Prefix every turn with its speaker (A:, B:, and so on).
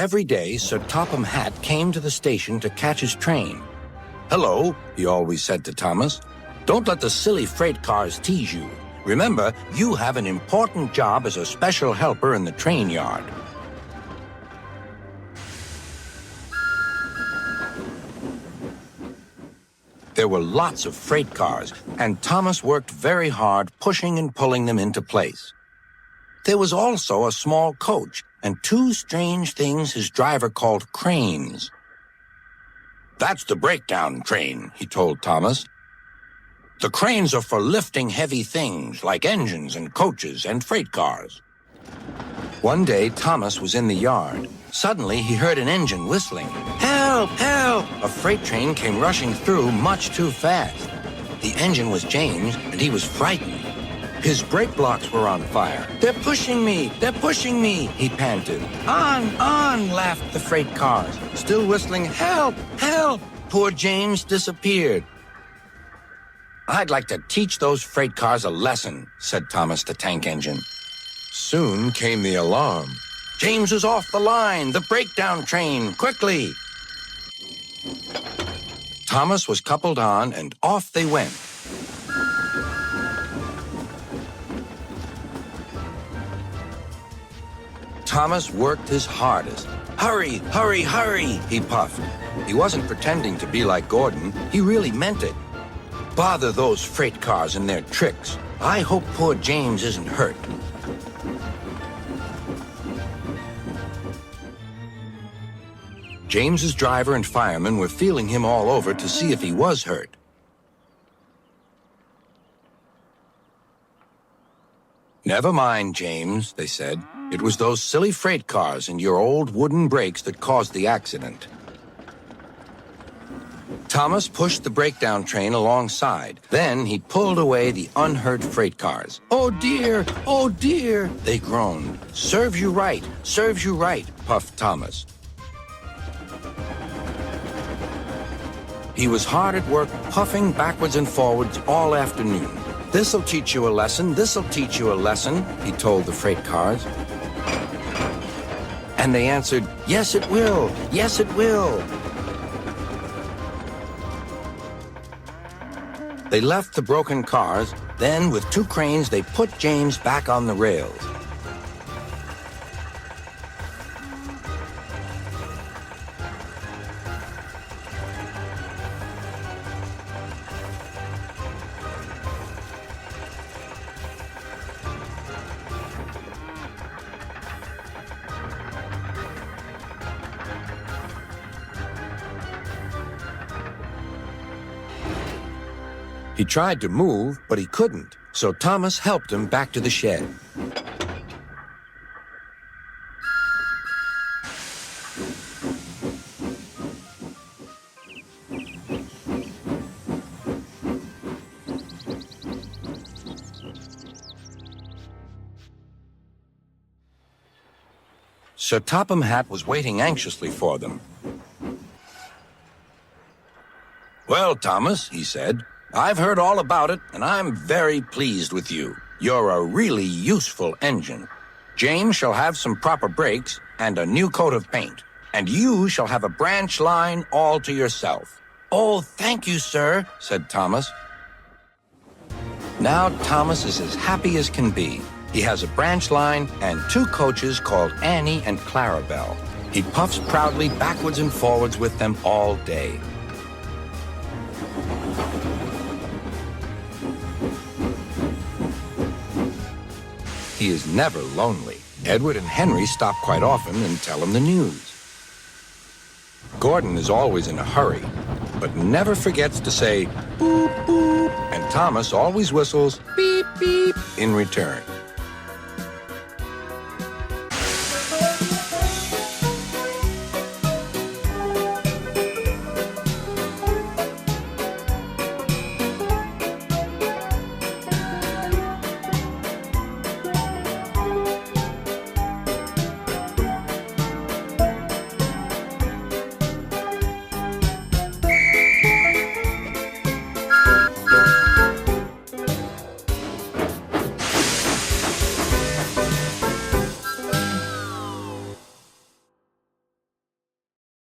A: Every day, Sir Topham Hatt came to the station to catch his train. "Hello," he always said to Thomas. "Don't let the silly freight cars tease you. Remember, you have an important job as a special helper in the train yard." There were lots of freight cars, and Thomas worked very hard pushing and pulling them into place. There was also a small coach and two strange things his driver called cranes. "That's the breakdown train," he told Thomas. "The cranes are for lifting heavy things like engines and coaches and freight cars." One day, Thomas was in the yard. Suddenly, he heard an engine whistling. "Help! Help!" A freight train came rushing through much too fast. The engine was James, and he was frightened. His brake blocks were on fire. "They're pushing me! They're pushing me!" he panted. On!" laughed the freight cars, still whistling, "Help! Help!" Poor James disappeared. "I'd like to teach those freight cars a lesson," said Thomas the Tank Engine. Soon came the alarm. "James is off the line! The breakdown train! Quickly!" Thomas was coupled on, and off they went. Thomas worked his hardest. "Hurry, hurry, hurry," he puffed. He wasn't pretending to be like Gordon. He really meant it. "Bother those freight cars and their tricks. I hope poor James isn't hurt." James's driver and firemen were feeling him all over to see if he was hurt. "Never mind, James," they said. "It was those silly freight cars and your old wooden brakes that caused the accident." Thomas pushed the breakdown train alongside. Then he pulled away the unhurt freight cars. "Oh dear, oh dear," they groaned. Serves you right," puffed Thomas. He was hard at work, puffing backwards and forwards all afternoon. "This'll teach you a this'll teach you a lesson," he told the freight cars. And they answered, "Yes, it will, yes, it will." They left the broken cars. Then, with two cranes, they put James back on the rails. He tried to move, but he couldn't, so Thomas helped him back to the shed. Sir Topham Hatt was waiting anxiously for them. "Well, Thomas," he said, "I've heard all about it, and I'm very pleased with you. You're a really useful engine. James shall have some proper brakes and a new coat of paint, and you shall have a branch line all to yourself." "Oh, thank you, sir," said Thomas. Now Thomas is as happy as can be. He has a branch line and two coaches called Annie and Clarabelle. He puffs proudly backwards and forwards with them all day. He is never lonely. Edward and Henry stop quite often and tell him the news. Gordon is always in a hurry, but never forgets to say, "Boop, boop," and Thomas always whistles, "Beep, beep," in return.